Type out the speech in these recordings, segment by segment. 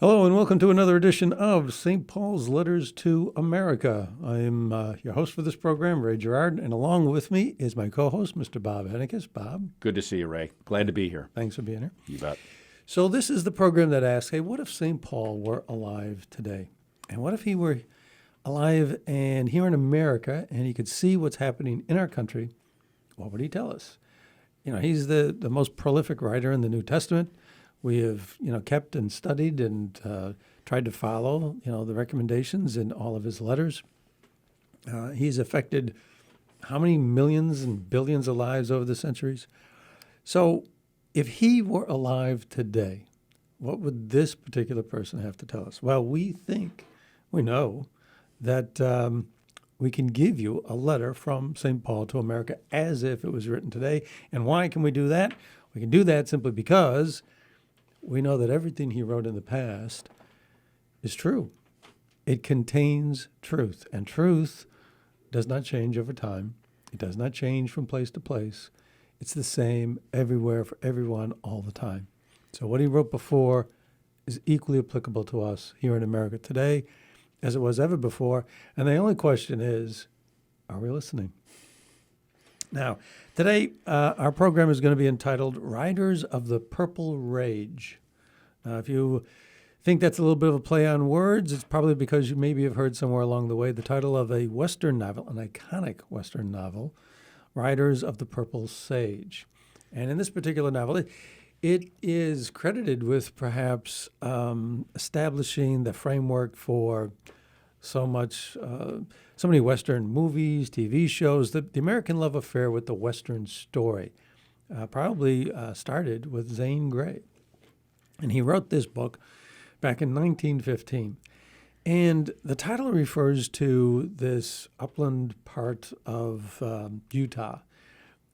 Hello and welcome to another edition of St. Paul's Letters to America. I am your host for this program, Ray Gerard, and along with me is my co-host, Mr. Bob Henniges. Bob. Good to see you, Ray. Glad to be here. Thanks for being here. You bet. So this is the program that asks, hey, what if St. Paul were alive today? And what if he were alive and here in America and he could see what's happening in our country? What would he tell us? You know, he's the most prolific writer in the New Testament. We have, kept and studied and tried to follow, the recommendations in all of his letters. He's affected how many millions and billions of lives over the centuries? So if he were alive today, what would this particular person have to tell us? Well, we know that we can give you a letter from St. Paul to America as if it was written today. And why can we do that? We can do that simply because we know that everything he wrote in the past is true. It contains truth, and truth does not change over time. It does not change from place to place. It's the same everywhere for everyone all the time. So what he wrote before is equally applicable to us here in America today as it was ever before. And the only question is, are we listening? Now, today, our program is going to be entitled Riders of the Purple Rage. Now, if you think that's a little bit of a play on words, it's probably because you maybe have heard somewhere along the way the title of a Western novel, an iconic Western novel, Riders of the Purple Sage. And in this particular novel, it is credited with perhaps establishing the framework for so many Western movies, TV shows. The American love affair with the Western story probably started with Zane Grey. And he wrote this book back in 1915. And the title refers to this upland part of Utah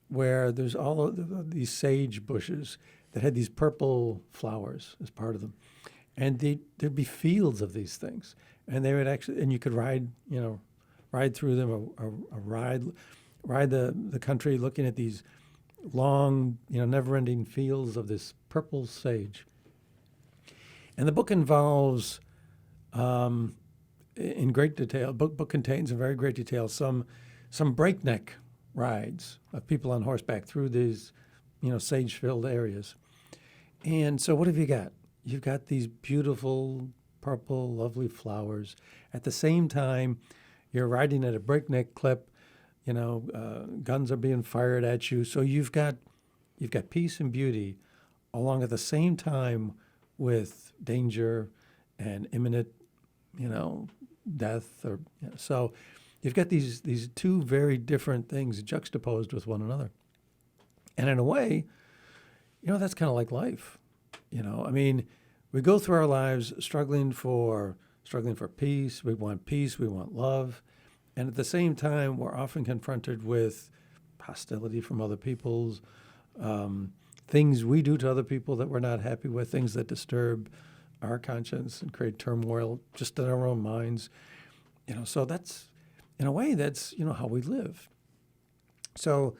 where there's all of these sage bushes that had these purple flowers as part of them. And there'd be fields of these things. And they would actually, and you could ride through them or ride the country looking at these long, never-ending fields of this purple sage. And the book involves, in great detail, book contains in very great detail some breakneck rides of people on horseback through these, sage-filled areas. And so what have you got? You've got these beautiful, purple, lovely flowers. At the same time, you're riding at a breakneck clip. Guns are being fired at you. So you've got peace and beauty along at the same time with danger and imminent, death. So you've got these two very different things juxtaposed with one another. And in a way, that's kind of like life. We go through our lives struggling for peace. We want love. And at the same time, we're often confronted with hostility from other people's, things we do to other people that we're not happy with, things that disturb our conscience and create turmoil just in our own minds. So that's, in a way, that's, how we live. So,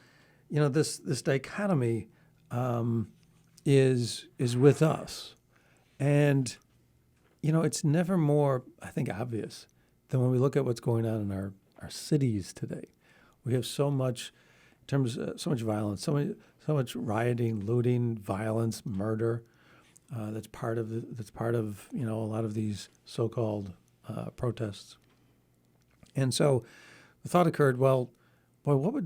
this dichotomy is with us. And, it's never more, I think, obvious than when we look at what's going on in our cities today. We have so much, in terms of so much violence, so much rioting, looting, violence, murder. That's part of a lot of these so-called protests. And so the thought occurred, well, boy,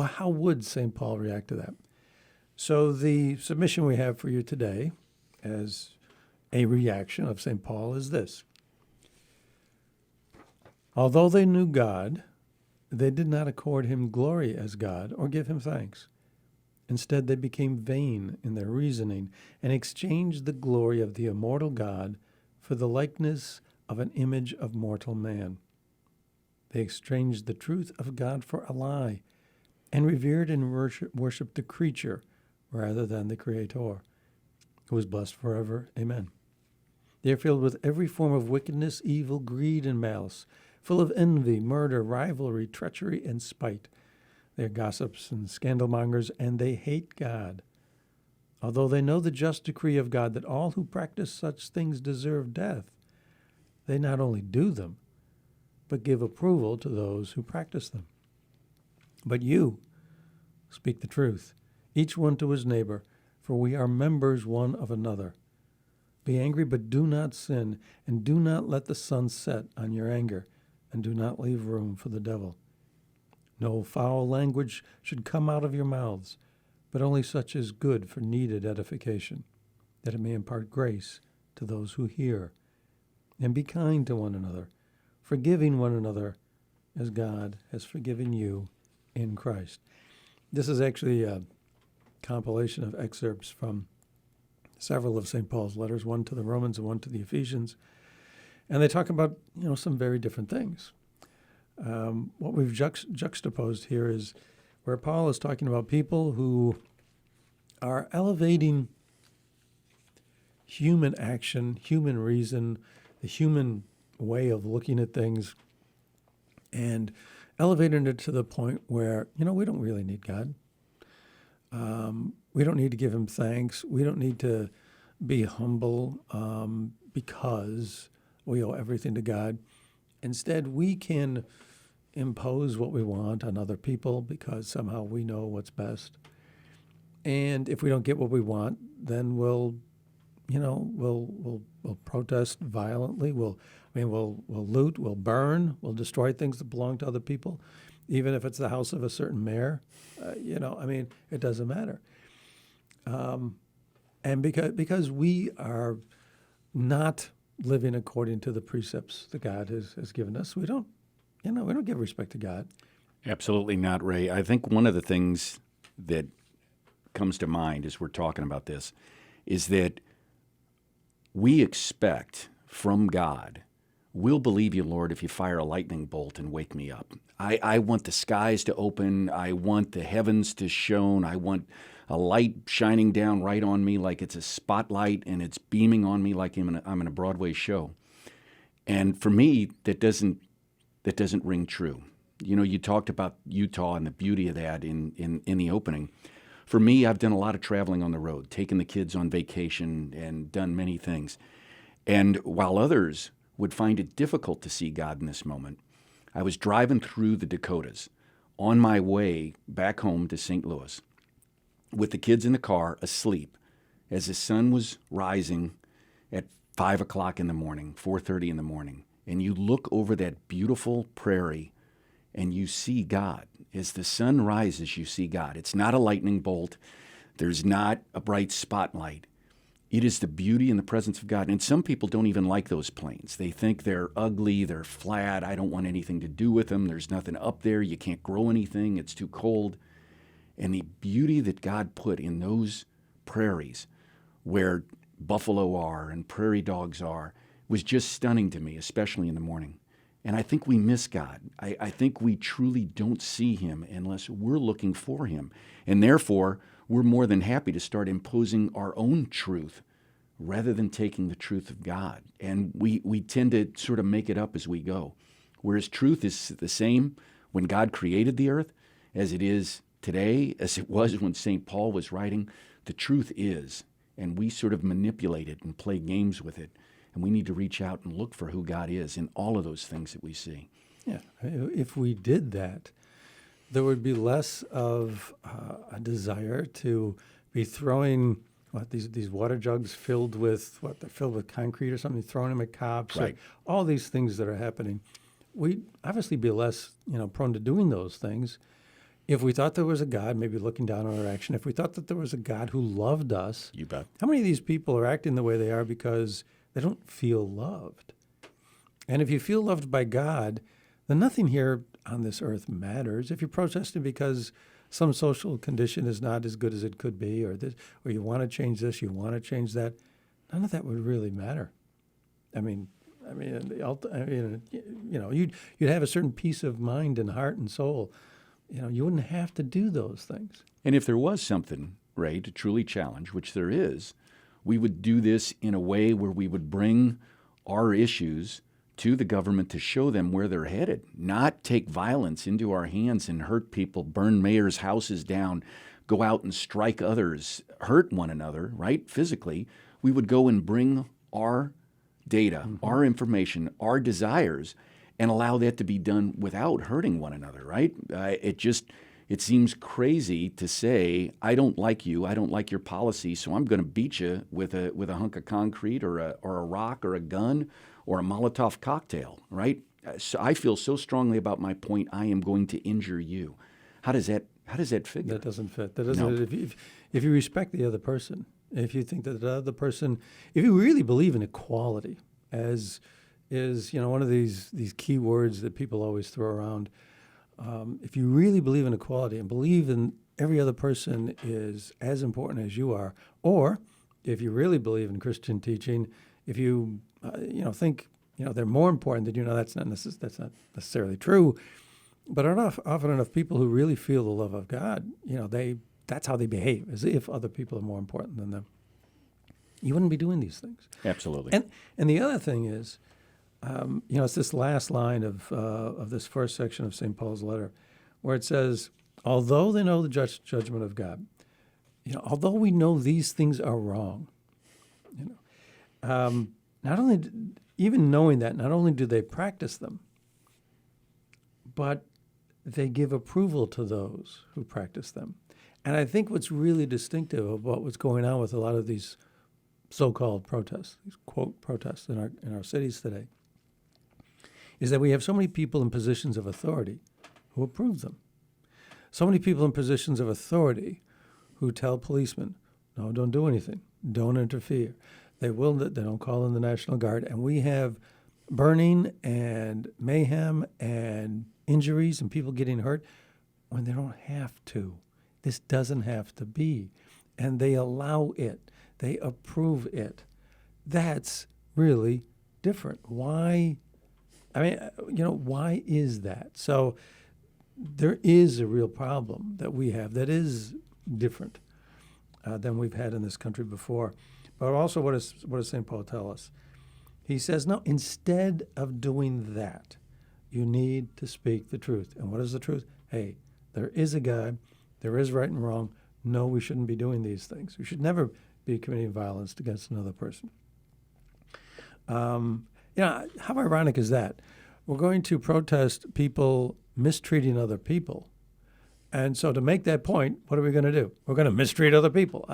how would St. Paul react to that? So the submission we have for you today as a reaction of St. Paul is this. Although they knew God, they did not accord him glory as God or give him thanks. Instead, they became vain in their reasoning and exchanged the glory of the immortal God for the likeness of an image of mortal man. They exchanged the truth of God for a lie and revered and worshiped the creature rather than the Creator, who is blessed forever. Amen. They are filled with every form of wickedness, evil, greed, and malice, full of envy, murder, rivalry, treachery, and spite. They are gossips and scandalmongers, and they hate God. although they know the just decree of God that all who practice such things deserve death, they not only do them, but give approval to those who practice them. But you speak the truth, each one to his neighbor, for we are members one of another. Be angry, but do not sin, and do not let the sun set on your anger, and do not leave room for the devil. No foul language should come out of your mouths, but only such as good for needed edification, that it may impart grace to those who hear. And be kind to one another, forgiving one another as God has forgiven you in Christ. This is actually a compilation of excerpts from several of St. Paul's letters, one to the Romans and one to the Ephesians. And they talk about, some very different things. What we've juxtaposed here is where Paul is talking about people who are elevating human action, human reason, the human way of looking at things, and elevating it to the point where, we don't really need God. We don't need to give him thanks. We don't need to be humble because we owe everything to God. Instead, we can impose what we want on other people because somehow we know what's best. And if we don't get what we want, then we'll protest violently. We'll loot, we'll burn, we'll destroy things that belong to other people, even if it's the house of a certain mayor. It doesn't matter. And because we are not living according to the precepts that God has given us, we don't give respect to God. Absolutely not, Ray. I think one of the things that comes to mind as we're talking about this is that we expect from God, we'll believe you, Lord, if you fire a lightning bolt and wake me up. I want the skies to open. I want the heavens to shone. I want a light shining down right on me like it's a spotlight and it's beaming on me like I'm in a Broadway show. And for me, that doesn't ring true. You talked about Utah and the beauty of that in the opening. For me, I've done a lot of traveling on the road, taken the kids on vacation and done many things. And while others would find it difficult to see God in this moment, I was driving through the Dakotas on my way back home to St. Louis with the kids in the car asleep as the sun was rising at 5 o'clock in the morning, 4:30 in the morning. And you look over that beautiful prairie and you see God. As the sun rises, you see God. It's not a lightning bolt. There's not a bright spotlight. It is the beauty and the presence of God. And some people don't even like those plains. They think they're ugly, they're flat. I don't want anything to do with them. There's nothing up there. You can't grow anything. It's too cold. And the beauty that God put in those prairies where buffalo are and prairie dogs are was just stunning to me, especially in the morning. And I think we miss God. I think we truly don't see him unless we're looking for him. And therefore, we're more than happy to start imposing our own truth rather than taking the truth of God. And we tend to sort of make it up as we go. Whereas truth is the same when God created the earth as it is today, as it was when St. Paul was writing. The truth is, and we sort of manipulate it and play games with it. And we need to reach out and look for who God is in all of those things that we see. Yeah, if we did that, there would be less of a desire to be throwing these water jugs filled with they're filled with concrete or something, throwing them at cops. Right. All these things that are happening. We'd obviously be less prone to doing those things if we thought there was a God, maybe looking down on our action. If we thought that there was a God who loved us. You bet. How many of these people are acting the way they are because they don't feel loved? And if you feel loved by God, then nothing here on this earth matters. If you're protesting because some social condition is not as good as it could be, or you want to change this, you want to change that, none of that would really matter. You'd have a certain peace of mind and heart and soul. You wouldn't have to do those things. And if there was something, Ray, to truly challenge, which there is, we would do this in a way where we would bring our issues to the government to show them where they're headed, not take violence into our hands and hurt people, burn mayors' houses down, go out and strike others, hurt one another, right, physically. We would go and bring our data, our information, our desires, and allow that to be done without hurting one another, right? It seems crazy to say, I don't like you, I don't like your policy, so I'm going to beat you with a hunk of concrete or a rock or a gun or a Molotov cocktail, right? So I feel so strongly about my point, I am going to injure you. How does that figure? That doesn't fit. That doesn't. No. If you respect the other person, if you think that the other person, if you really believe in equality, as is one of these key words that people always throw around. If you really believe in equality and believe in every other person is as important as you are, or if you really believe in Christian teaching, if you think they're more important than that's not necessarily true. But often enough people who really feel the love of God, that's how they behave, as if other people are more important than them. You wouldn't be doing these things. Absolutely. And the other thing is, it's this last line of this first section of St. Paul's letter, where it says, although they know the judgment of God, although we know these things are wrong, not only even knowing that, not only do they practice them, but they give approval to those who practice them. And I think what's really distinctive about what's going on with a lot of these so-called protests, these quote protests in our cities today, is that we have so many people in positions of authority who approve them. So many people in positions of authority who tell policemen, no, don't do anything, don't interfere. They don't call in the National Guard. And we have burning and mayhem and injuries and people getting hurt when they don't have to. This doesn't have to be. And they allow it. They approve it. That's really different. Why? Why is that? So there is a real problem that we have that is different than we've had in this country before. But also, what does St. Paul tell us? He says, no, instead of doing that, you need to speak the truth. And what is the truth? Hey, there is a God. There is right and wrong. No, we shouldn't be doing these things. We should never be committing violence against another person. How ironic is that? We're going to protest people mistreating other people. And so to make that point, what are we going to do? We're going to mistreat other people.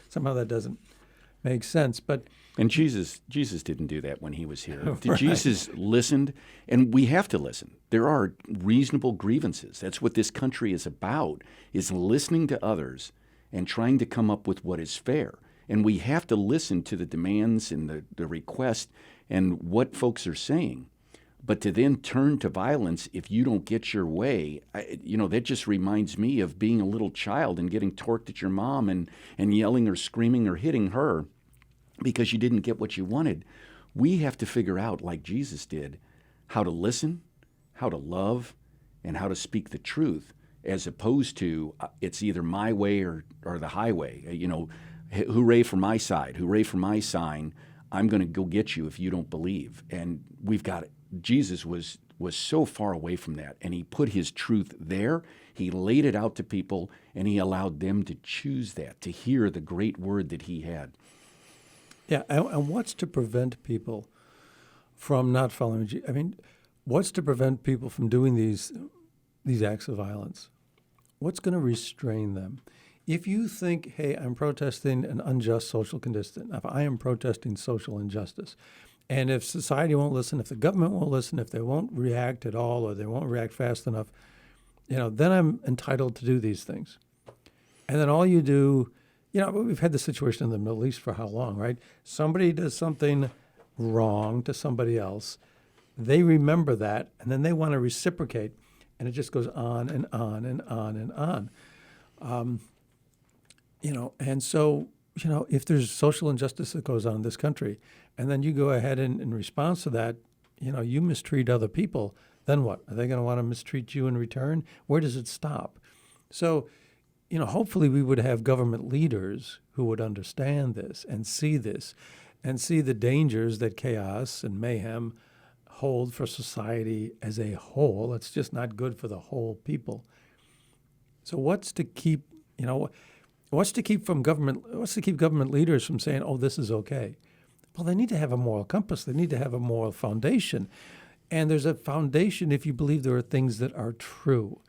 Somehow that doesn't make sense. And Jesus didn't do that when he was here. Right. Jesus listened, and we have to listen. There are reasonable grievances. That's what this country is about, is listening to others and trying to come up with what is fair. And we have to listen to the demands and the request and what folks are saying. But to then turn to violence if you don't get your way, that just reminds me of being a little child and getting torqued at your mom and yelling or screaming or hitting her because you didn't get what you wanted. We have to figure out, like Jesus did, how to listen, how to love, and how to speak the truth, as opposed to it's either my way or the highway. Hooray for my side, hooray for my sign. I'm going to go get you if you don't believe. And we've got it. Jesus was so far away from that, and he put his truth there. He laid it out to people, and he allowed them to choose that, to hear the great word that he had. Yeah, and what's to prevent people from not following Jesus? What's to prevent people from doing these acts of violence? What's going to restrain them? If you think, hey, I'm protesting an unjust social condition, if I am protesting social injustice, and if society won't listen, if the government won't listen, if they won't react at all or they won't react fast enough, then I'm entitled to do these things. And then all you do, we've had this situation in the Middle East for how long, right? Somebody does something wrong to somebody else. They remember that, and then they want to reciprocate, and it just goes on and on and on and on. And so, if there's social injustice that goes on in this country, and then you go ahead and in response to that, you mistreat other people, then what? Are they going to want to mistreat you in return? Where does it stop? So, hopefully we would have government leaders who would understand this and see the dangers that chaos and mayhem hold for society as a whole. It's just not good for the whole people. So what's to keep, what's to keep government leaders from saying, "Oh, this is okay"? Well, they need to have a moral compass. They need to have a moral foundation. And there's a foundation if you believe there are things that are true.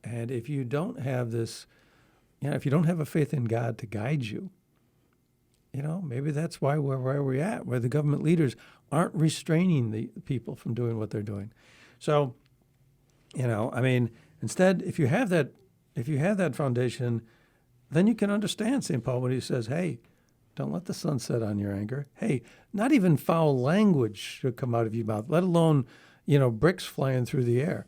And if you don't have this, if you don't have a faith in God to guide you, maybe that's why we're where we're at, where the government leaders aren't restraining the people from doing what they're doing. So, instead, if you have that foundation, then you can understand St. Paul when he says, "Hey, don't let the sun set on your anger." Hey, not even foul language should come out of your mouth, let alone, bricks flying through the air.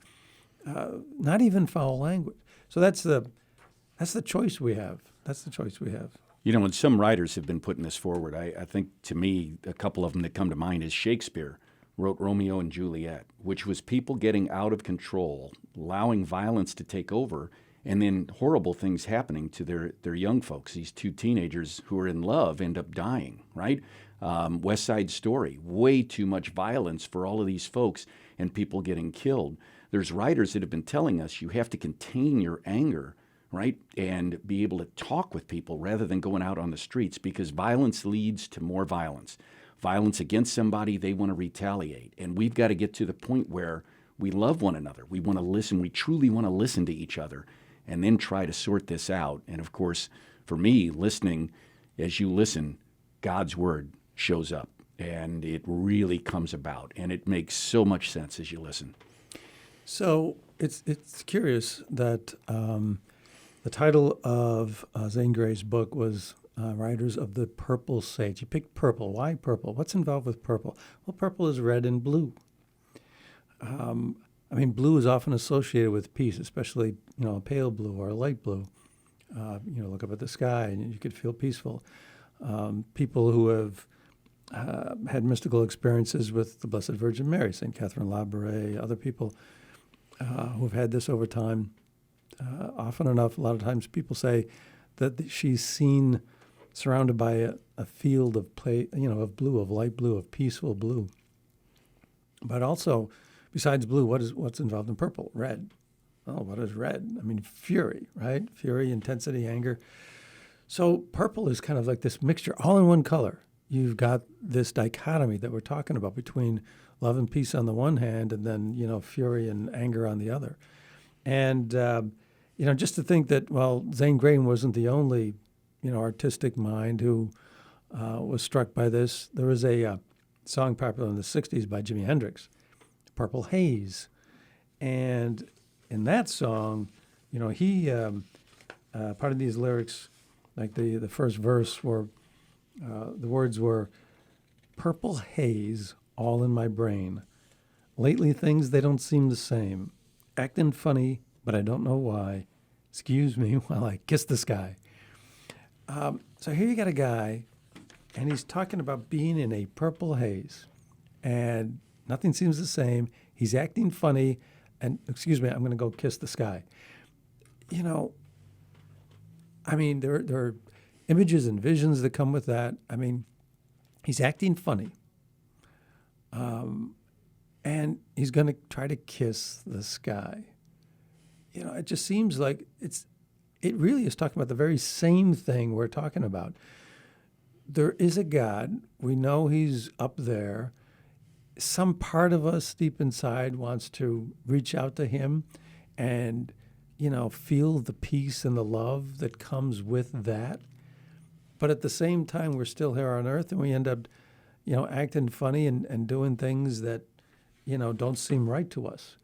Not even foul language. So that's the choice we have. That's the choice we have. And some writers have been putting this forward. I think, to me, a couple of them that come to mind is Shakespeare wrote Romeo and Juliet, which was people getting out of control, allowing violence to take over, and then horrible things happening to their young folks. These two teenagers who are in love end up dying, right? West Side Story, way too much violence for all of these folks and people getting killed. There's writers that have been telling us you have to contain your anger, right, and be able to talk with people rather than going out on the streets, because violence leads to more violence. Violence against somebody, they want to retaliate. And we've got to get to the point where we love one another. We want to listen. We truly want to listen to each other and then try to sort this out. And of course, for me, listening, as you listen, God's word shows up and it really comes about. And it makes so much sense as you listen. So it's curious that the title of Zane Grey's book was Riders of the Purple Sage. You picked purple. Why purple? What's involved with purple? Well, purple is red and blue. Blue is often associated with peace, especially, a pale blue or a light blue. Look up at the sky and you could feel peaceful. People who have had mystical experiences with the Blessed Virgin Mary, St. Catherine Labouré, other people who have had this over time. Often enough, a lot of times people say that she's seen surrounded by a field of of blue, of light blue, of peaceful blue. But also, besides blue, what's involved in purple? Red. Oh, what is red? Fury, right? Fury, intensity, anger. So purple is kind of like this mixture, all in one color. You've got this dichotomy that we're talking about between love and peace on the one hand, and then, fury and anger on the other. And, just to think that, Zane Grey wasn't the only, artistic mind who was struck by this. There was a song popular in the 60s by Jimi Hendrix, Purple Haze. And in that song, he, part of these lyrics, like the first verse were, the words were, "Purple haze all in my brain. Lately things, they don't seem the same. Acting funny, but I don't know why. Excuse me while I kiss the sky." So here you got a guy, and he's talking about being in a purple haze, and nothing seems the same. He's acting funny, and excuse me, I'm going to go kiss the sky. There are images and visions that come with that. He's acting funny, and he's going to try to kiss the sky. It just seems like it really is talking about the very same thing we're talking about. There is a God. We know he's up there. Some part of us deep inside wants to reach out to him and, feel the peace and the love that comes with that. But at the same time, we're still here on earth, and we end up, acting funny and doing things that, don't seem right to us.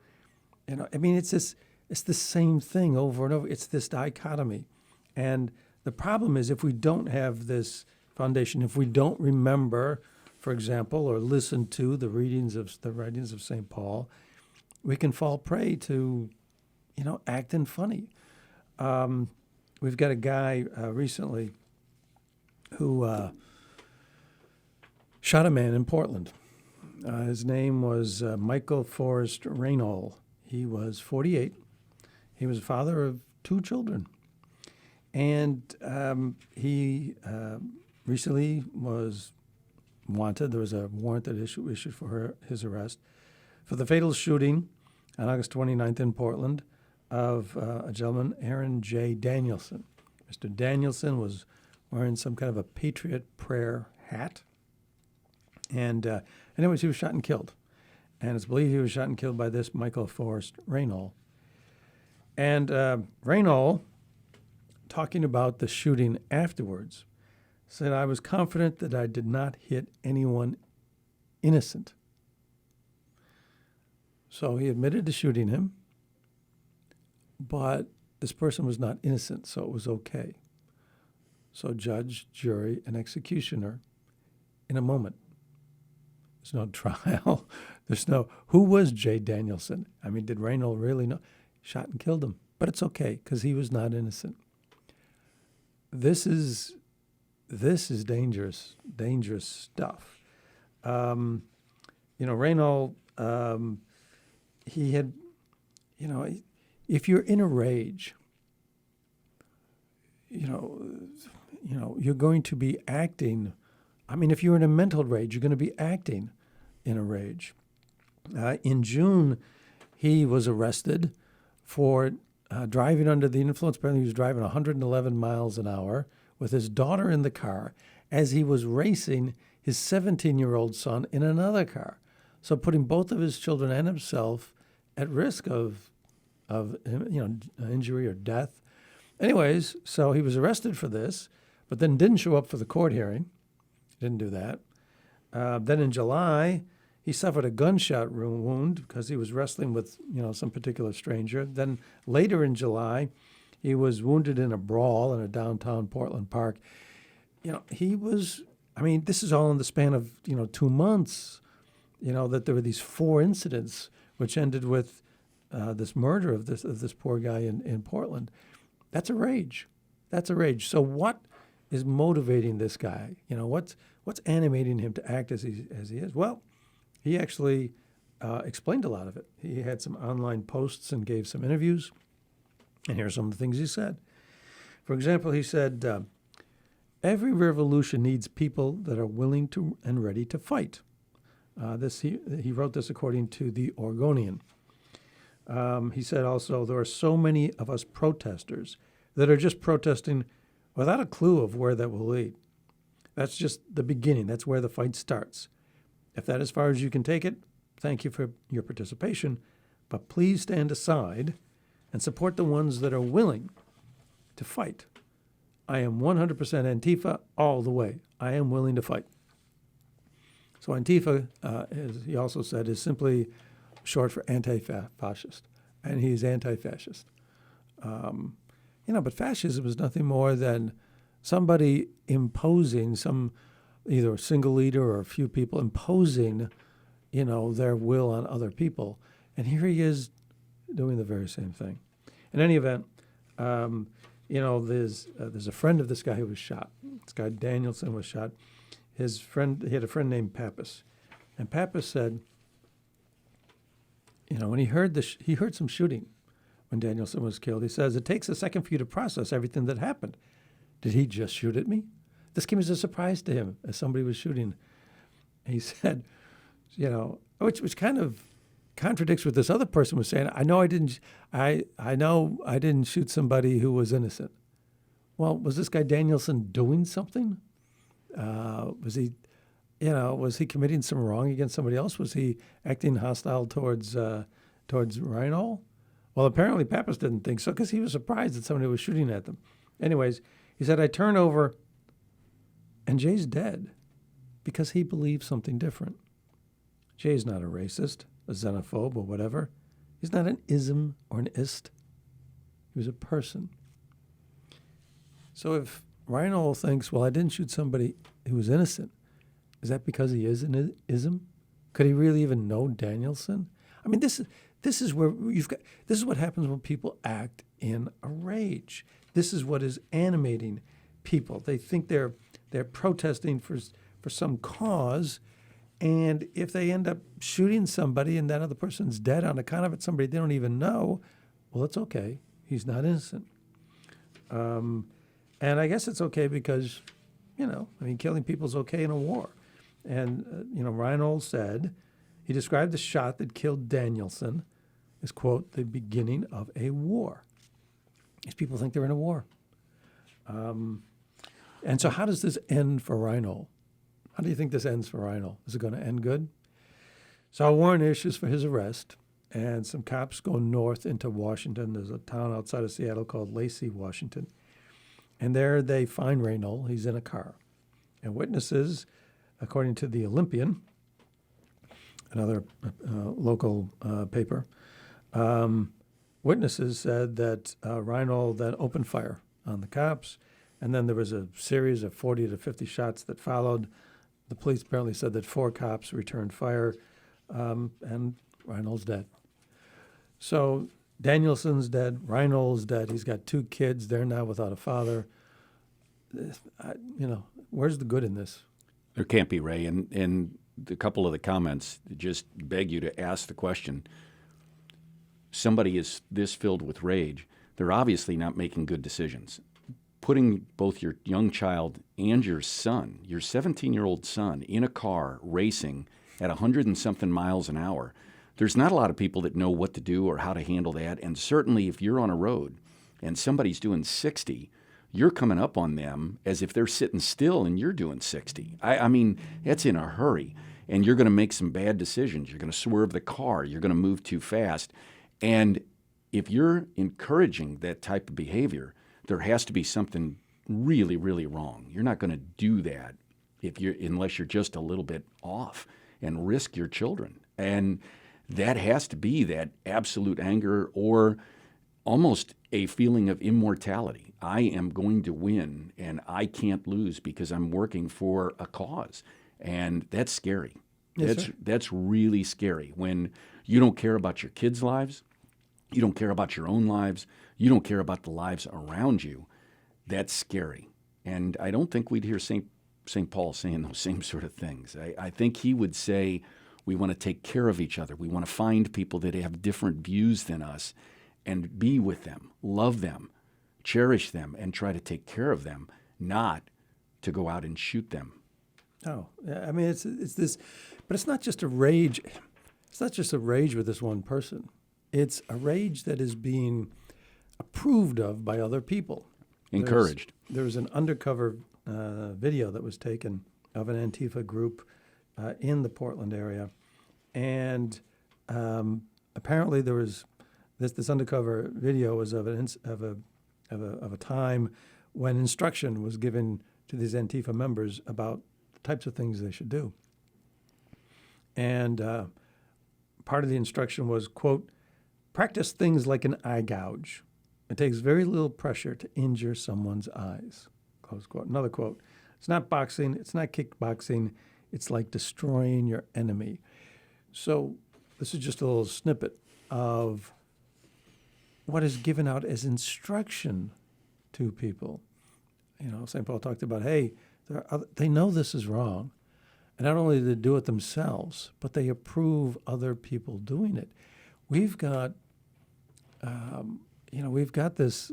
It's the same thing over and over. It's this dichotomy. And the problem is, if we don't have this foundation, if we don't remember, for example, or listen to the writings of St. Paul, we can fall prey to, acting funny. We've got a guy recently who shot a man in Portland. His name was Michael Forrest Raynol. He was 48. He was a father of 2 children. And he recently was wanted. There was a warrant that issued for his arrest. for the fatal shooting on August 29th in Portland of a gentleman, Aaron J. Danielson. Mr. Danielson was wearing some kind of a Patriot prayer hat. And anyways, he was shot and killed. And it's believed he was shot and killed by this Michael Forrest Raynol. And Raynol, talking about the shooting afterwards, said, "I was confident that I did not hit anyone innocent." So he admitted to shooting him, but this person was not innocent, so it was okay. So judge, jury, and executioner in a moment. There's no trial. There's no, who was Jay Danielson? I mean, did Raynol really know? Shot and killed him. But it's okay, because he was not innocent. This is dangerous stuff. Raynol, he had, if you're in a rage, you're going to be acting. I mean, if you're in a mental rage, you're going to be acting in a rage. In June, he was arrested for driving under the influence. Apparently, he was driving 111 miles an hour with his daughter in the car as he was racing his 17-year-old son in another car. So putting both of his children and himself at risk of injury or death. Anyways, so he was arrested for this, but then didn't show up for the court hearing. Didn't do that. Then in July, he suffered a gunshot wound because he was wrestling with some particular stranger. Then later in July, he was wounded in a brawl in a downtown Portland park. He was. I mean, this is all in the span of 2 months. That there were these 4 incidents which ended with this murder of this poor guy in Portland. That's a rage. That's a rage. So what is motivating this guy? What's animating him to act as he is? Well, he actually explained a lot of it. He had some online posts and gave some interviews. And here are some of the things he said. For example, he said, every revolution needs people that are willing to and ready to fight. He wrote this according to the Oregonian. He said also, there are so many of us protesters that are just protesting without a clue of where that will lead. That's just the beginning. That's where the fight starts. If that is as far as you can take it, thank you for your participation, but please stand aside and support the ones that are willing to fight. I am 100% Antifa all the way. I am willing to fight. So Antifa, as he also said, is simply short for anti-fascist, and he's anti-fascist. But fascism is nothing more than somebody imposing either a single leader or a few people imposing, their will on other people. And here he is doing the very same thing. In any event, there's a friend of this guy who was shot. This guy Danielson was shot. He had a friend named Pappas, and Pappas said, when he heard he heard some shooting when Danielson was killed. He says, it takes a second for you to process everything that happened. Did he just shoot at me? This came as a surprise to him as somebody was shooting. And he said, which kind of contradicts what this other person was saying. I know I didn't shoot somebody who was innocent. Well, was this guy Danielson doing something? Was he committing some wrong against somebody else? Was he acting hostile towards Raynol? Well, apparently Pappas didn't think so because he was surprised that somebody was shooting at them. Anyways, he said, I turn over and Jay's dead because he believes something different. Jay's not a racist, a xenophobe, or whatever. He's not an ism or an ist. He was a person. So if Raynol thinks, well, I didn't shoot somebody who was innocent, is that because he is an ism? Could he really even know Danielson? I mean, this is where this is what happens when people act in a rage. This is what is animating people. They think they're protesting for some cause, and if they end up shooting somebody and that other person's dead on account of it, somebody they don't even know, well, it's okay. He's not innocent. And I guess it's okay because, killing people is okay in a war. And, Raynol said He described the shot that killed Danielson as, quote, the beginning of a war. These people think they're in a war. And so how does this end for Reinhold? How do you think this ends for Reinhold? Is it going to end good? So a warrant issues for his arrest, and some cops go north into Washington. There's a town outside of Seattle called Lacey, Washington. And there they find Reinhold. He's in a car. And witnesses, according to the Olympian, another local paper, witnesses said that Reinhold then opened fire on the cops, and then there was a series of 40 to 50 shots that followed. The police apparently said that 4 cops returned fire, and Reinhold's dead. So Danielson's dead, Reinhold's dead. He's got 2 kids. They're now without a father. Where's the good in this? There can't be, Ray. And a couple of the comments just beg you to ask the question. Somebody is this filled with rage. They're obviously not making good decisions. Putting both your young child and your son, your 17-year-old son, in a car racing at 100 and something miles an hour, there's not a lot of people that know what to do or how to handle that. And certainly if you're on a road and somebody's doing 60, you're coming up on them as if they're sitting still and you're doing 60. I mean, that's in a hurry. And you're going to make some bad decisions. You're going to swerve the car. You're going to move too fast. And if you're encouraging that type of behavior, there has to be something really, really wrong. You're not going to do that unless you're just a little bit off and risk your children. And that has to be that absolute anger or almost a feeling of immortality. I am going to win and I can't lose because I'm working for a cause. And that's scary. Yes, That's really scary when you don't care about your kids' lives, you don't care about your own lives, you don't care about the lives around you. That's scary. And I don't think we'd hear St. Paul saying those same sort of things. I think he would say we want to take care of each other. We want to find people that have different views than us and be with them, love them, cherish them, and try to take care of them, not to go out and shoot them. Oh, I mean, it's this, but it's not just a rage. It's not just a rage with this one person. It's a rage that is being approved of by other people. Encouraged. There was an undercover video that was taken of an Antifa group in the Portland area, and apparently there was this undercover video was of a time when instruction was given to these Antifa members about the types of things they should do. And part of the instruction was, quote, practice things like an eye gouge. It takes very little pressure to injure someone's eyes, close quote. Another quote, it's not boxing, it's not kickboxing, it's like destroying your enemy. So this is just a little snippet of what is given out as instruction to people. You know, St. Paul talked about, hey, they know this is wrong. And not only do they do it themselves, but they approve other people doing it. We've got, we've got this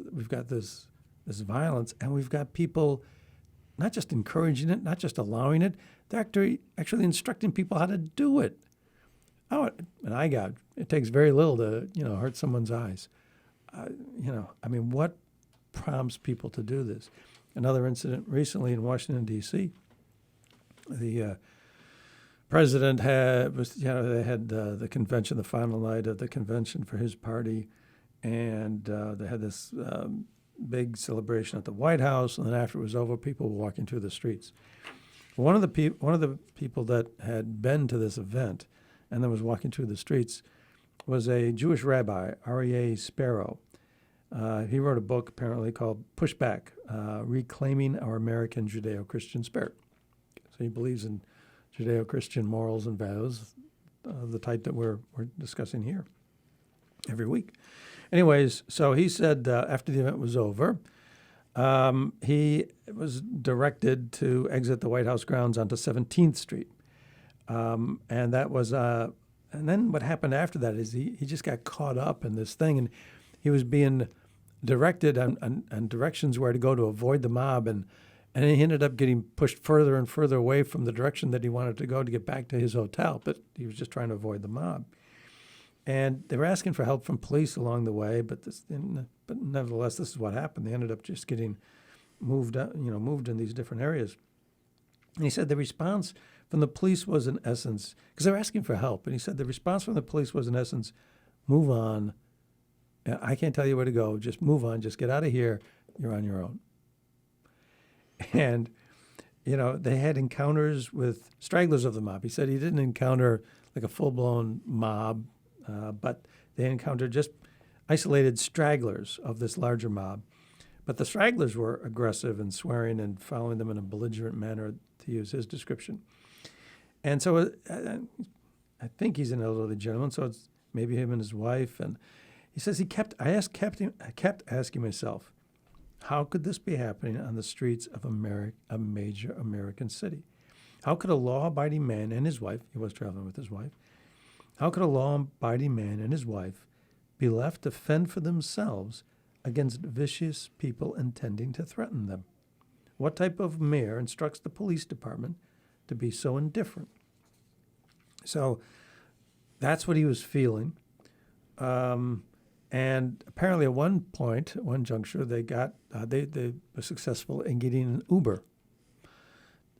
violence, and we've got people not just encouraging it, not just allowing it, they're actually instructing people how to do it. Oh, an eye gouge. It takes very little to, hurt someone's eyes. What prompts people to do this? Another incident recently in Washington, D.C., the president had the convention, the final night of the convention for his party, and they had this big celebration at the White House, and then after it was over, people were walking through the streets. One of the people that had been to this event and then was walking through the streets was a Jewish rabbi, R.E.A. Sparrow. He wrote a book apparently called Pushback, Reclaiming Our American Judeo-Christian Spirit. So he believes in Judeo-Christian morals and values, the type that we're discussing here every week. Anyways, so he said after the event was over, he was directed to exit the White House grounds onto 17th Street. And that was, and then what happened after that is he just got caught up in this thing, and he was being directed on directions where to go to avoid the mob, and And he ended up getting pushed further and further away from the direction that he wanted to go to get back to his hotel, but he was just trying to avoid the mob. And they were asking for help from police along the way, but nevertheless, this is what happened. They ended up just getting moved in these different areas. And he said the response from the police was, in essence, because they were asking for help, and he said the response from the police was, in essence, move on. I can't tell you where to go. Just move on. Just get out of here. You're on your own. And, they had encounters with stragglers of the mob. He said he didn't encounter like a full-blown mob, but they encountered just isolated stragglers of this larger mob. But the stragglers were aggressive and swearing and following them in a belligerent manner, to use his description. And so I think he's an elderly gentleman, so it's maybe him and his wife. And he says I kept asking myself, how could this be happening on the streets of a major American city? How could a law-abiding man and his wife, he was traveling with his wife, how could a law-abiding man and his wife be left to fend for themselves against vicious people intending to threaten them? What type of mayor instructs the police department to be so indifferent? So that's what he was feeling. And apparently at one juncture, they were successful in getting an Uber.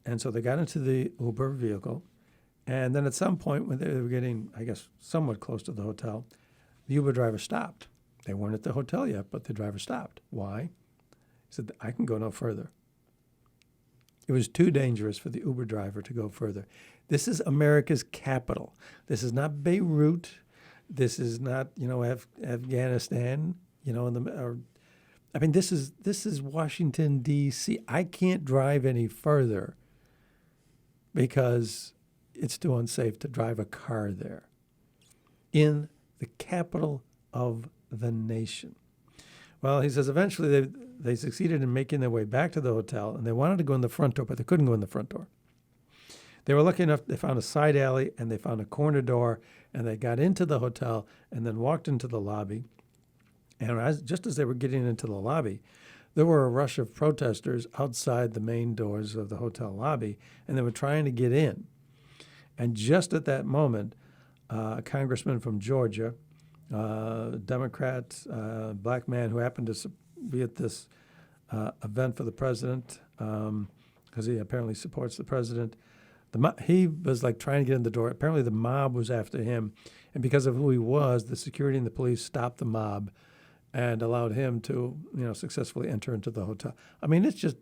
And so they got into the Uber vehicle. And then at some point, when they were getting, I guess, somewhat close to the hotel, the Uber driver stopped. They weren't at the hotel yet, but the driver stopped. Why? He said, I can go no further. It was too dangerous for the Uber driver to go further. This is America's capital. This is not Beirut. This is not, Afghanistan. This is Washington, D.C. I can't drive any further because it's too unsafe to drive a car there. In the capital of the nation. Well, he says eventually they succeeded in making their way back to the hotel, and they wanted to go in the front door, but they couldn't go in the front door. They were lucky enough, they found a side alley, and they found a corner door, and they got into the hotel and then walked into the lobby. And just as they were getting into the lobby, there were a rush of protesters outside the main doors of the hotel lobby, and they were trying to get in. And just at that moment, a congressman from Georgia, Democrat, black man who happened to be at this event for the president, because he apparently supports the president. He was like trying to get in the door. Apparently the mob was after him. And because of who he was, the security and the police stopped the mob and allowed him to, successfully enter into the hotel. I mean, it's just,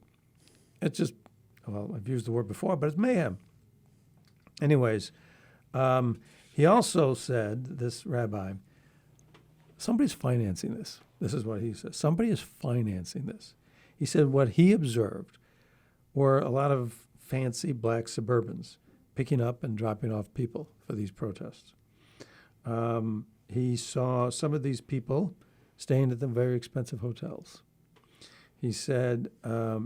well, I've used the word before, but it's mayhem. Anyways, he also said, this rabbi, somebody's financing this. This is what he says. Somebody is financing this. He said what he observed were a lot of fancy black Suburbans picking up and dropping off people for these protests. He saw some of these people staying at the very expensive hotels. He said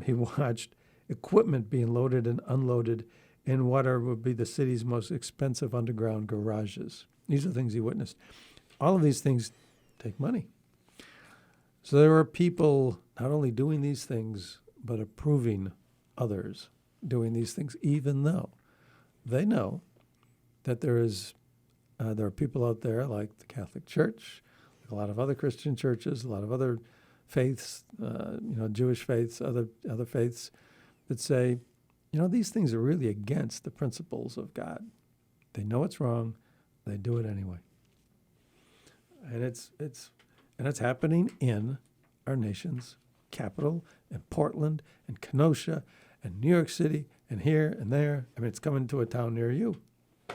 he watched equipment being loaded and unloaded in what would be the city's most expensive underground garages. These are things he witnessed. All of these things take money. So there are people not only doing these things, but approving others doing these things, even though they know that there are people out there like the Catholic Church, like a lot of other Christian churches, a lot of other faiths, Jewish faiths, other faiths that say, these things are really against the principles of God. They know it's wrong, they do it anyway. And it's happening in our nation's capital, in Portland, and Kenosha, and New York City, and here and there. I mean, it's coming to a town near you.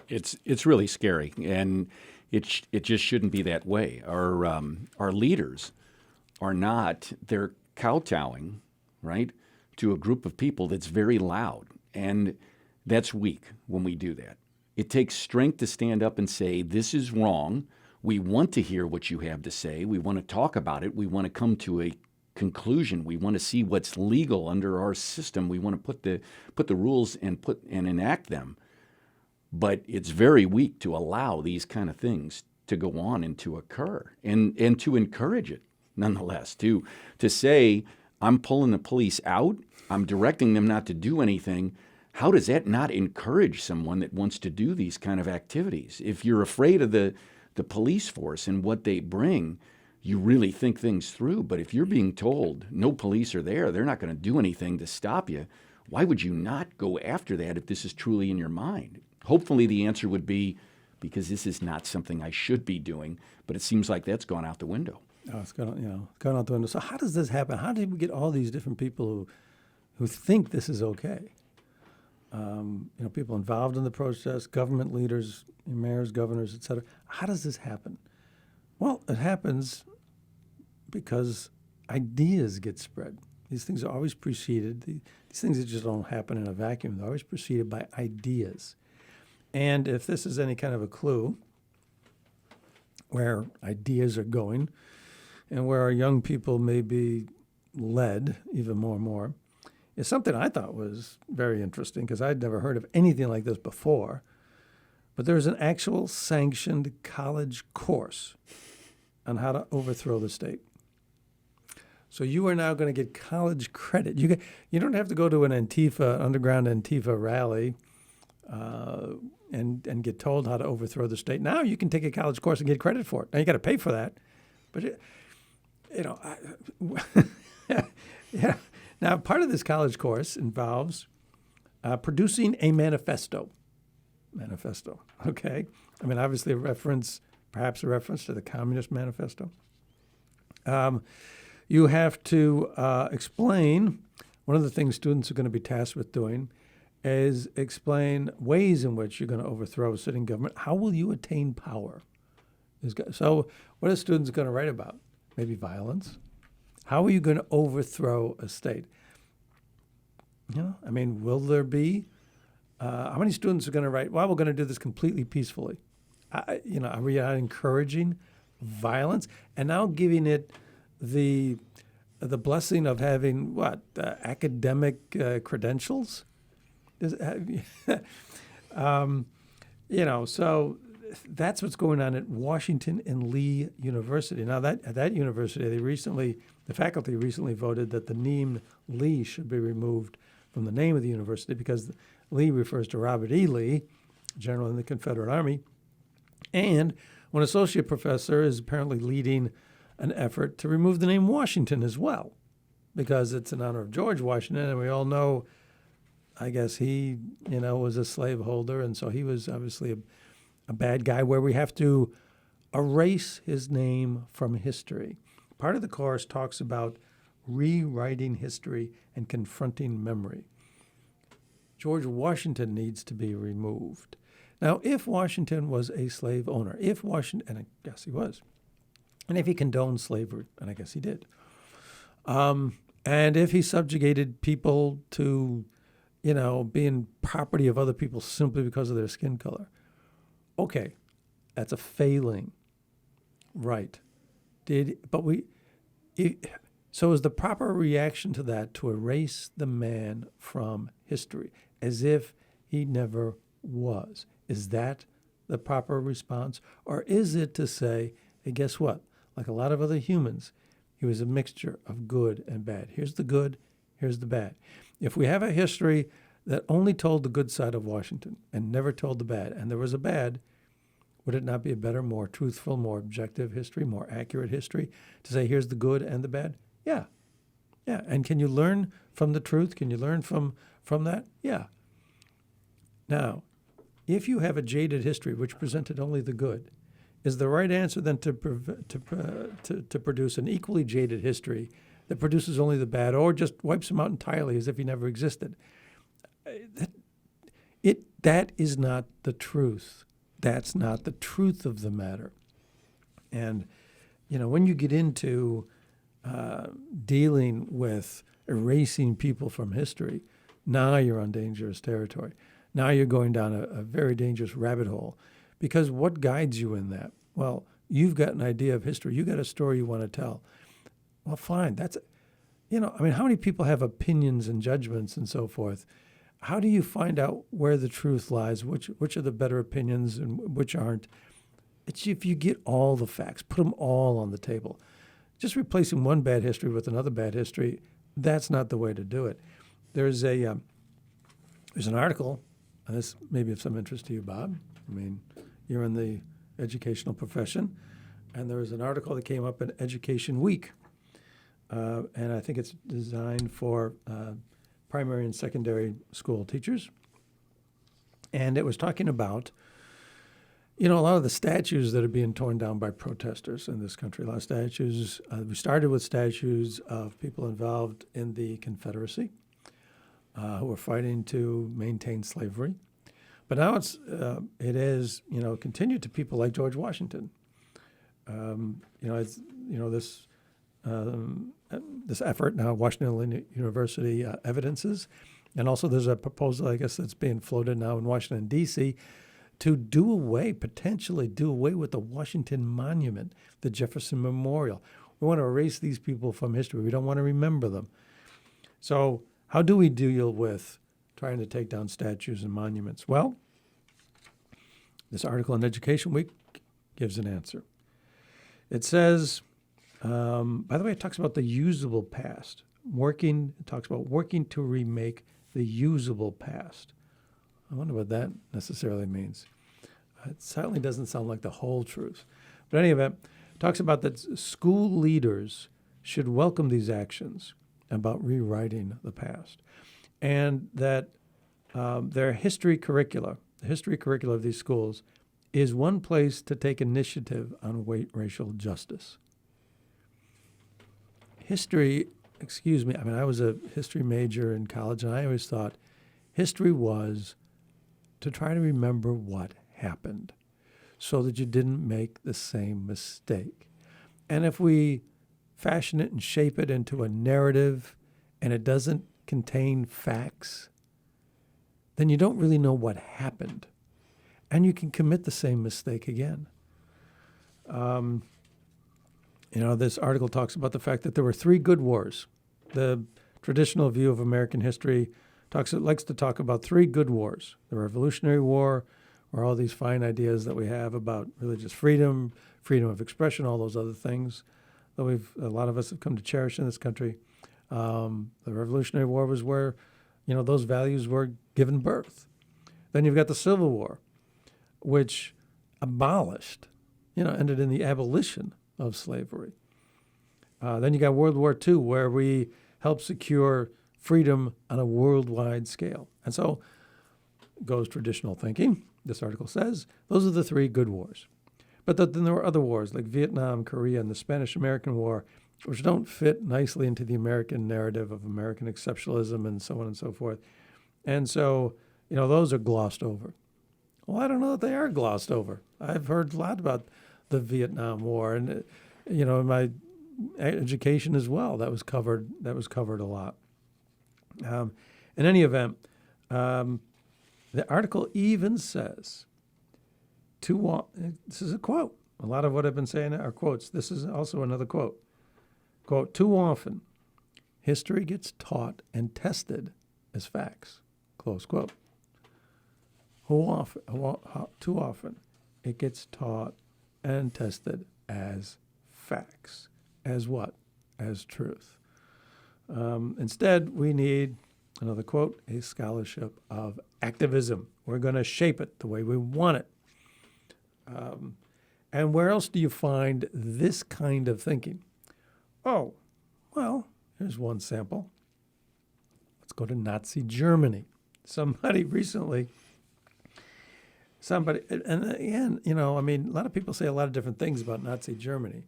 It's really scary, and it just shouldn't be that way. Our leaders are not, they're kowtowing, right, to a group of people that's very loud, and that's weak when we do that. It takes strength to stand up and say, this is wrong. We want to hear what you have to say. We want to talk about it. We want to come to a conclusion. We want to see what's legal under our system. We want to put the rules and enact them. But it's very weak to allow these kind of things to go on and to occur, and to encourage it nonetheless. To say I'm pulling the police out. I'm directing them not to do anything. How does that not encourage someone that wants to do these kind of activities? If you're afraid of the police force and what they bring, you really think things through. But if you're being told no police are there, they're not going to do anything to stop you, why would you not go after that if this is truly in your mind? Hopefully the answer would be, because this is not something I should be doing, but it seems like that's gone out the window. Oh, it's gone out the window. So how does this happen? How did we get all these different people who think this is okay? People involved in the process, government leaders, mayors, governors, et cetera. How does this happen? Well, it happens because ideas get spread. These things are always preceded. These things that just don't happen in a vacuum. They're always preceded by ideas. And if this is any kind of a clue where ideas are going and where our young people may be led even more and more, is something I thought was very interesting because I'd never heard of anything like this before. But there's an actual sanctioned college course on how to overthrow the state. So you are now going to get college credit. You don't have to go to an underground Antifa rally and get told how to overthrow the state. Now you can take a college course and get credit for it. Now you got to pay for that, but yeah. Now part of this college course involves producing a manifesto. Okay. I mean, obviously perhaps a reference to the Communist Manifesto. You have to explain, one of the things students are going to be tasked with doing is explain ways in which you're going to overthrow a sitting government. How will you attain power? So what are students going to write about? Maybe violence. How are you going to overthrow a state? Will there be, how many students are going to write, well, we're going to do this completely peacefully? Are we not encouraging violence and now giving it the blessing of having academic credentials? So that's what's going on at Washington and Lee University. Now, at that university, the faculty recently voted that the name Lee should be removed from the name of the university because Lee refers to Robert E. Lee, general in the Confederate Army, and one associate professor is apparently leading an effort to remove the name Washington as well, because it's in honor of George Washington, and we all know, I guess he, was a slaveholder, and so he was obviously a bad guy, where we have to erase his name from history. Part of the course talks about rewriting history and confronting memory. George Washington needs to be removed. Now, if Washington was a slave owner, and I guess he was, and if he condoned slavery, and I guess he did, and if he subjugated people to, being property of other people simply because of their skin color, okay, that's a failing, right? So is the proper reaction to that to erase the man from history as if he never was? Is that the proper response? Or is it to say, hey, guess what? Like a lot of other humans, he was a mixture of good and bad. Here's the good, here's the bad. If we have a history that only told the good side of Washington and never told the bad, and there was a bad, would it not be a better, more truthful, more objective history, more accurate history to say here's the good and the bad? Yeah. Yeah. And can you learn from the truth? Can you learn from that? Yeah. Now, if you have a jaded history which presented only the good, is the right answer then to produce an equally jaded history that produces only the bad, or just wipes him out entirely as if he never existed? That is not the truth. That's not the truth of the matter. And, when you get into dealing with erasing people from history, now you're on dangerous territory. Now you're going down a very dangerous rabbit hole. Because what guides you in that? Well, you've got an idea of history. You got a story you want to tell. Well, fine. How many people have opinions and judgments and so forth? How do you find out where the truth lies? Which are the better opinions and which aren't? It's if you get all the facts, put them all on the table. Just replacing one bad history with another bad history, That's not the way to do it. There's an article, and this may be of some interest to you, Bob. I mean, you're in the educational profession, and there was an article that came up in Education Week, and I think it's designed for primary and secondary school teachers. And it was talking about, a lot of the statues that are being torn down by protesters in this country. A lot of statues. We started with statues of people involved in the Confederacy who were fighting to maintain slavery. But now it is continued to people like George Washington. This effort now, Washington University evidences, and also there's a proposal, I guess, that's being floated now in Washington, D.C., to potentially do away with the Washington Monument, the Jefferson Memorial. We want to erase these people from history. We don't want to remember them. So how do we deal with trying to take down statues and monuments? Well, this article in Education Week gives an answer. It says, by the way, it talks about the usable past. It talks about working to remake the usable past. I wonder what that necessarily means. It certainly doesn't sound like the whole truth. But in any event, it talks about that school leaders should welcome these actions about rewriting the past, and that their history curricula, the history curricula of these schools, is one place to take initiative on racial justice. History, I was a history major in college, and I always thought history was to try to remember what happened so that you didn't make the same mistake. And if we fashion it and shape it into a narrative and it doesn't contain facts, then you don't really know what happened. And you can commit the same mistake again. This article talks about the fact that there were 3 good wars. The traditional view of American history likes to talk about 3 good wars: the Revolutionary War, or all these fine ideas that we have about religious freedom, freedom of expression, all those other things that a lot of us have come to cherish in this country. The Revolutionary War was where, those values were given birth. Then you've got the Civil War, which ended in the abolition of slavery. Then you got World War II, where we helped secure freedom on a worldwide scale. And so goes traditional thinking. This article says those are the 3 good wars. But then there were other wars like Vietnam, Korea, and the Spanish-American War, which don't fit nicely into the American narrative of American exceptionalism and so on and so forth. And so, those are glossed over. Well, I don't know that they are glossed over. I've heard a lot about the Vietnam War, and in my education as well, that was covered a lot. In any event, the article even says, this is a quote. A lot of what I've been saying are quotes. This is also another quote. Quote, "Too often, history gets taught and tested as facts." Close quote. Too often, it gets taught and tested as facts. As what? As truth. Instead, we need, another quote, a scholarship of activism. We're going to shape it the way we want it. And where else do you find this kind of thinking? Oh, well, here's one sample. Let's go to Nazi Germany. Somebody recently, and again, a lot of people say a lot of different things about Nazi Germany.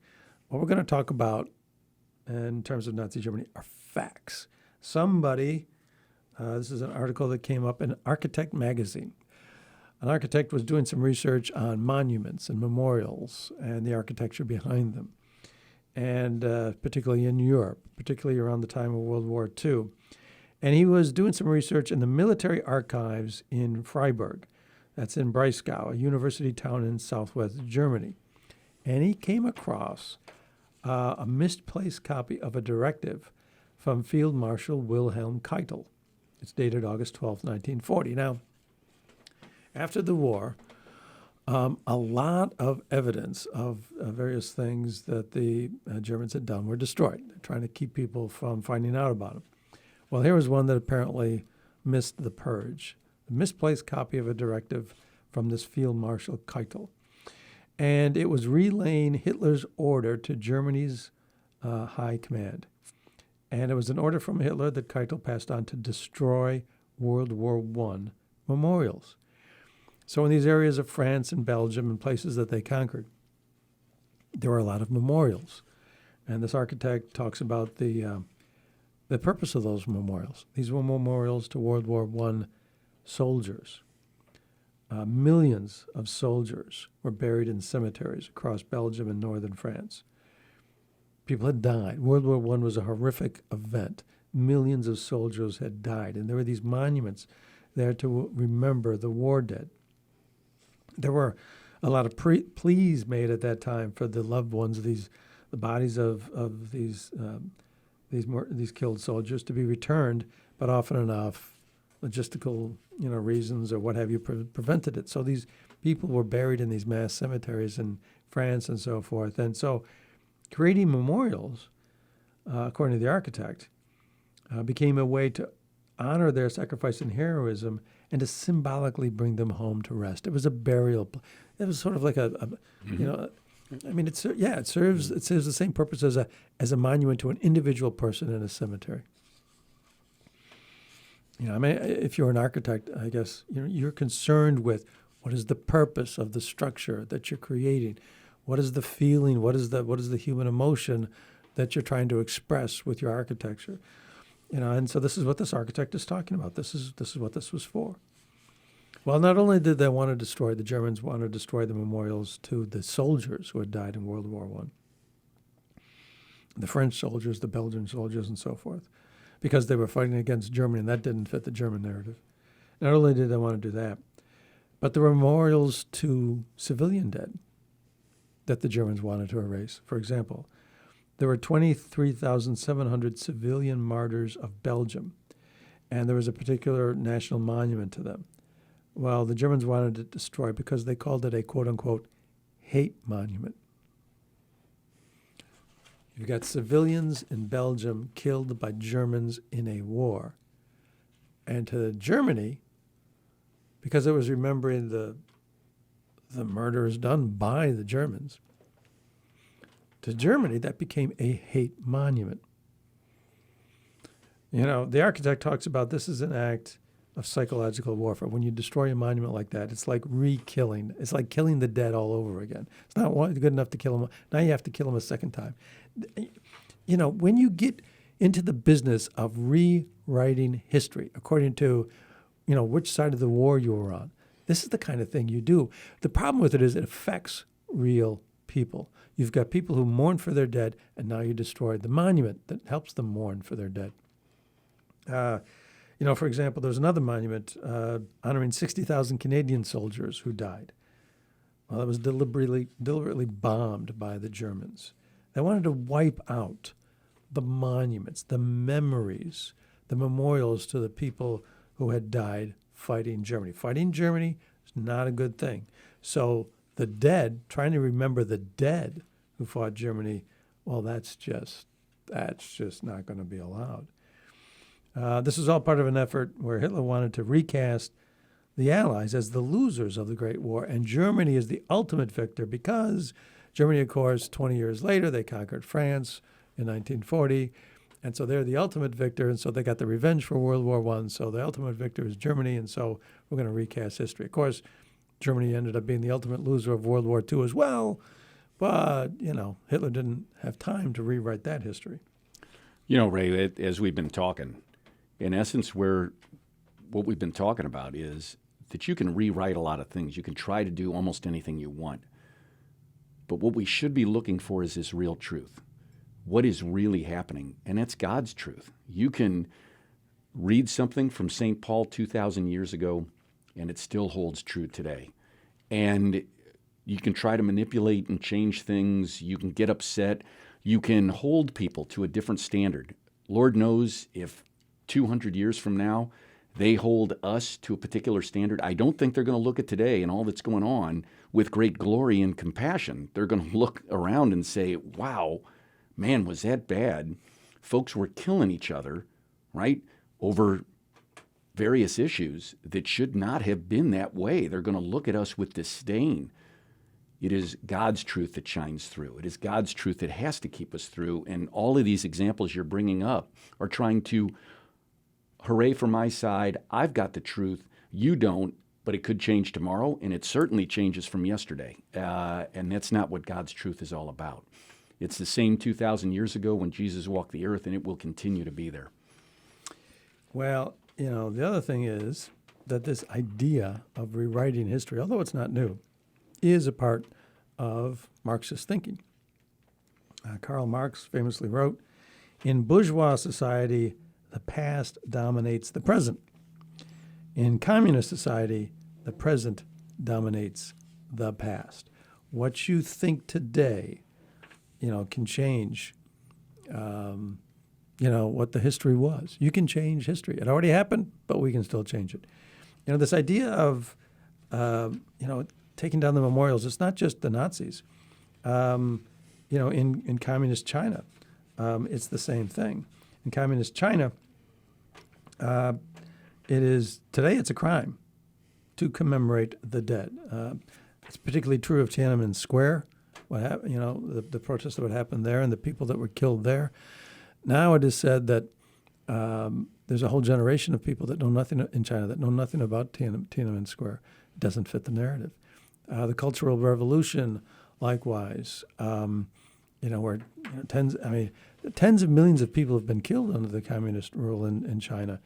What we're going to talk about in terms of Nazi Germany are facts. This is an article that came up in Architect magazine. An architect was doing some research on monuments and memorials and the architecture behind them, and particularly in Europe, particularly around the time of World War II. And he was doing some research in the military archives in Freiburg. That's in Breisgau, a university town in southwest Germany. And he came across a misplaced copy of a directive from Field Marshal Wilhelm Keitel. It's dated August 12, 1940. Now, after the war, A lot of evidence of various things that the Germans had done were destroyed. They're trying to keep people from finding out about them. Well, here was one that apparently missed the purge. A misplaced copy of a directive from this Field Marshal Keitel. And it was relaying Hitler's order to Germany's high command. And it was an order from Hitler that Keitel passed on to destroy World War I memorials. So in these areas of France and Belgium and places that they conquered, there were a lot of memorials. And this architect talks about the purpose of those memorials. These were memorials to World War I soldiers. Millions of soldiers were buried in cemeteries across Belgium and northern France. People had died. World War I was a horrific event. Millions of soldiers had died, and there were these monuments there to remember the war dead. There were a lot of pleas made at that time for the loved ones, the bodies of these killed soldiers to be returned, but often enough, logistical reasons or what have you prevented it. So these people were buried in these mass cemeteries in France and so forth. And so creating memorials, according to the architect, became a way to honor their sacrifice and heroism and to symbolically bring them home to rest. It was a burial. It was sort of like it serves the same purpose as a monument to an individual person in a cemetery. If you're an architect, I guess you're concerned with what is the purpose of the structure that you're creating, what is the feeling, what is the human emotion that you're trying to express with your architecture, and so this is what this architect is talking about. This is what this was for. Well, not only did the Germans want to destroy the memorials to the soldiers who had died in World War I, the French soldiers, the Belgian soldiers, and so forth, because they were fighting against Germany, and that didn't fit the German narrative. Not only did they want to do that, but there were memorials to civilian dead that the Germans wanted to erase. For example, there were 23,700 civilian martyrs of Belgium, and there was a particular national monument to them. Well, the Germans wanted it destroyed because they called it a quote-unquote hate monument. You've got civilians in Belgium killed by Germans in a war. And to Germany, because it was remembering the murders done by the Germans, to Germany, that became a hate monument. The architect talks about this as an act of psychological warfare. When you destroy a monument like that, it's like re-killing. It's like killing the dead all over again. It's not good enough to kill them. Now you have to kill them a second time. When you get into the business of rewriting history according to, which side of the war you were on, this is the kind of thing you do. The problem with it is it affects real people. You've got people who mourn for their dead, and now you destroyed the monument that helps them mourn for their dead. For example, there's another monument honoring 60,000 Canadian soldiers who died. Well, it was deliberately bombed by the Germans. They wanted to wipe out the monuments, the memories, the memorials to the people who had died fighting Germany. Fighting Germany is not a good thing. So the dead, trying to remember the dead who fought Germany, well, that's just not going to be allowed. This was all part of an effort where Hitler wanted to recast the Allies as the losers of the Great War, and Germany is the ultimate victor because Germany, of course, 20 years later, they conquered France in 1940, and so they're the ultimate victor, and so they got the revenge for World War I, so the ultimate victor is Germany, and so we're going to recast history. Of course, Germany ended up being the ultimate loser of World War II as well, but, Hitler didn't have time to rewrite that history. Ray, as we've been talking, in essence, what we've been talking about is that you can rewrite a lot of things. You can try to do almost anything you want. But what we should be looking for is this real truth. What is really happening? And that's God's truth. You can read something from St. Paul 2,000 years ago, and it still holds true today. And you can try to manipulate and change things. You can get upset. You can hold people to a different standard. Lord knows if 200 years from now, They hold us to a particular standard. I don't think they're going to look at today and all that's going on with great glory and compassion. They're going to look around and say, wow, man, was that bad? Folks were killing each other, right, over various issues that should not have been that way. They're going to look at us with disdain. It is God's truth that shines through. It is God's truth that has to keep us through. And all of these examples you're bringing up are trying to, hooray for my side, I've got the truth, you don't, but it could change tomorrow, and it certainly changes from yesterday. And that's not what God's truth is all about. It's the same 2,000 years ago when Jesus walked the earth, and it will continue to be there. Well, the other thing is that this idea of rewriting history, although it's not new, is a part of Marxist thinking. Karl Marx famously wrote, "In bourgeois society, the past dominates the present. In communist society, the present dominates the past." What you think today, can change, what the history was. You can change history. It already happened, but we can still change it. This idea of, taking down the memorials, it's not just the Nazis. In communist China, it's the same thing. In communist China, today it's a crime to commemorate the dead. It's particularly true of Tiananmen Square, what happened, the protests that would happen there and the people that were killed there. Now it is said that there's a whole generation of people that know nothing in China, that know nothing about Tiananmen Square. It doesn't fit the narrative. The Cultural Revolution, likewise, where tens of millions of people have been killed under the communist rule in China.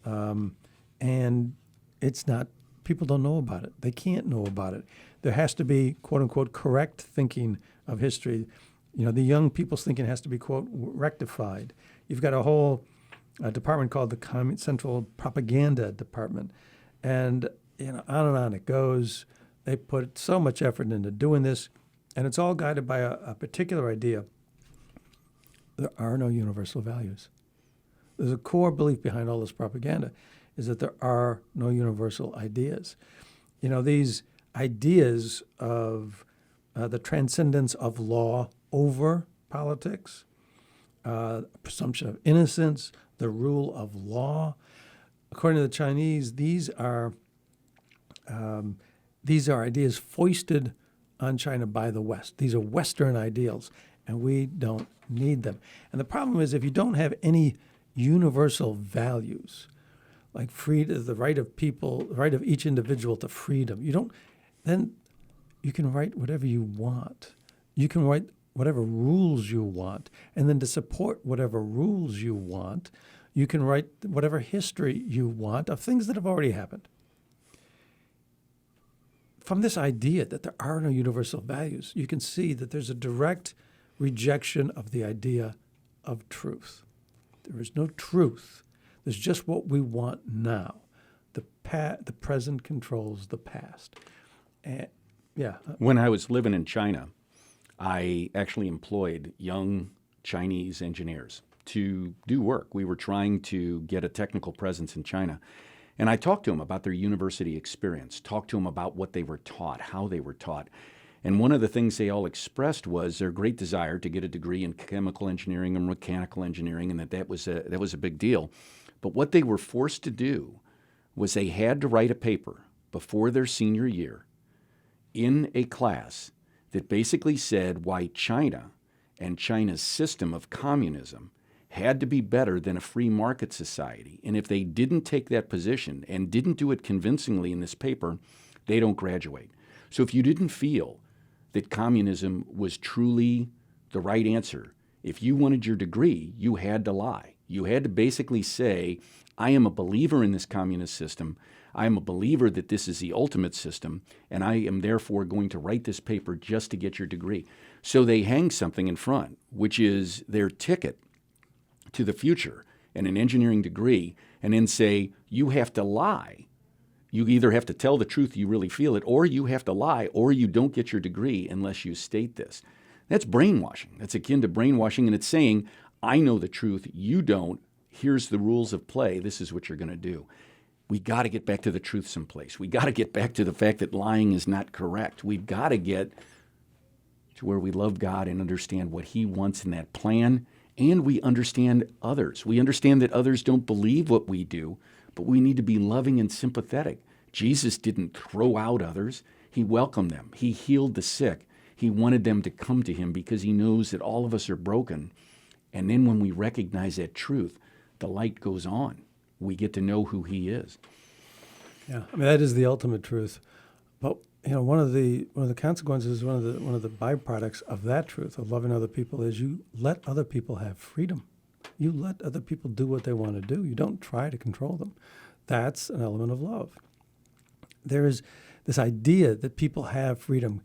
And it's not, people don't know about it. They can't know about it. There has to be, quote unquote, correct thinking of history. The young people's thinking has to be, quote, rectified. You've got a whole department called the Central Propaganda Department. And, on and on it goes. They put so much effort into doing this, and it's all guided by a particular idea. There are no universal values. There's a core belief behind all this propaganda, is that there are no universal ideas. These ideas of the transcendence of law over politics, presumption of innocence, the rule of law. According to the Chinese, these are ideas foisted on China by the West. These are Western ideals, and we don't need them. And the problem is, if you don't have any universal values, like freedom, the right of people, the right of each individual to freedom, then you can write whatever you want. You can write whatever rules you want, and then to support whatever rules you want, you can write whatever history you want of things that have already happened. From this idea that there are no universal values, you can see that there's a direct rejection of the idea of truth. There is no truth. There's just what we want now. The present controls the past. And, When I was living in China, I actually employed young Chinese engineers to do work. We were trying to get a technical presence in China. And I talked to them about their university experience, talked to them about what they were taught, how they were taught. And one of the things they all expressed was their great desire to get a degree in chemical engineering and mechanical engineering, and that was a big deal. But what they were forced to do was they had to write a paper before their senior year in a class that basically said why China and China's system of communism had to be better than a free market society. And if they didn't take that position and didn't do it convincingly in this paper, they don't graduate. So if you didn't feel that communism was truly the right answer, if you wanted your degree, you had to lie. You had to basically say, I am a believer in this communist system. I am a believer that this is the ultimate system, and I am therefore going to write this paper just to get your degree. So they hang something in front, which is their ticket to the future and an engineering degree, and then say, you have to lie. You either have to tell the truth, you really feel it, or you have to lie, or you don't get your degree unless you state this. That's brainwashing. That's akin to brainwashing, and it's saying, I know the truth, you don't. Here's the rules of play. This is what you're going to do. we got to get back to the truth someplace. We got to get back to the fact that lying is not correct. We've got to get to where we love God and understand what he wants in that plan, and we understand others. We understand that others don't believe what we do, but we need to be loving and sympathetic. Jesus didn't throw out others. He welcomed them. He healed the sick. He wanted them to come to him because he knows that all of us are broken. And then when we recognize that truth, the light goes on. We get to know who he is. Yeah, I mean that is the ultimate truth. But one of the consequences, one of the byproducts of that truth of loving other people is you let other people have freedom. You let other people do what they want to do. You don't try to control them. That's an element of love. There is this idea that people have freedom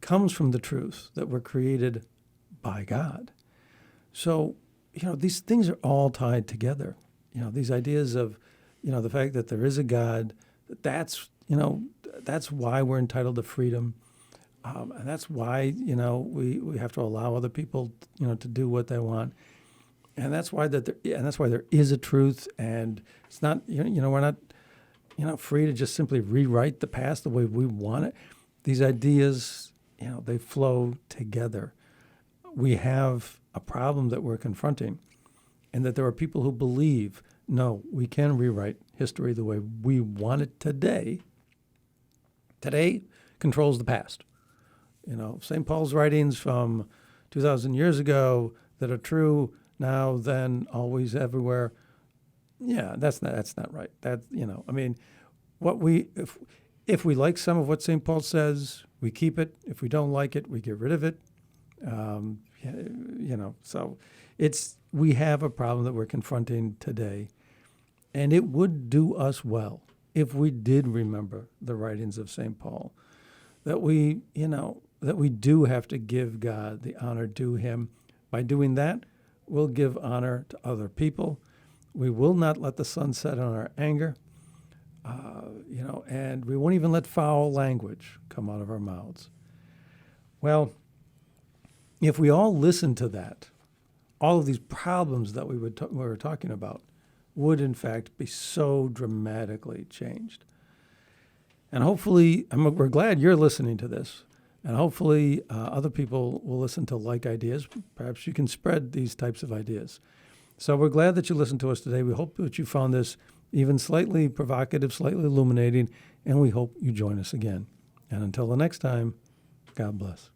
comes from the truth that we're created by God. So, these things are all tied together. These ideas of, the fact that there is a God, that's why we're entitled to freedom. And that's why, we have to allow other people, to do what they want. And that's why there is a truth, and it's not, we're not, free to just simply rewrite the past the way we want it. These ideas, they flow together. We have a problem that we're confronting, and that there are people who believe, no, we can rewrite history the way we want it today. Today controls the past. St. Paul's writings from 2,000 years ago that are true now, then, always, everywhere. Yeah, that's not right. If we like some of what St. Paul says, we keep it. If we don't like it, we get rid of it. So we have a problem that we're confronting today, and it would do us well if we did remember the writings of St. Paul, that we do have to give God the honor due him. By doing that, we'll give honor to other people. We will not let the sun set on our anger, and we won't even let foul language come out of our mouths. Well, if we all listen to that, all of these problems that we were talking about would, in fact, be so dramatically changed. And hopefully, we're glad you're listening to this, and hopefully other people will listen to like ideas. Perhaps you can spread these types of ideas. So we're glad that you listened to us today. We hope that you found this even slightly provocative, slightly illuminating, and we hope you join us again. And until the next time, God bless.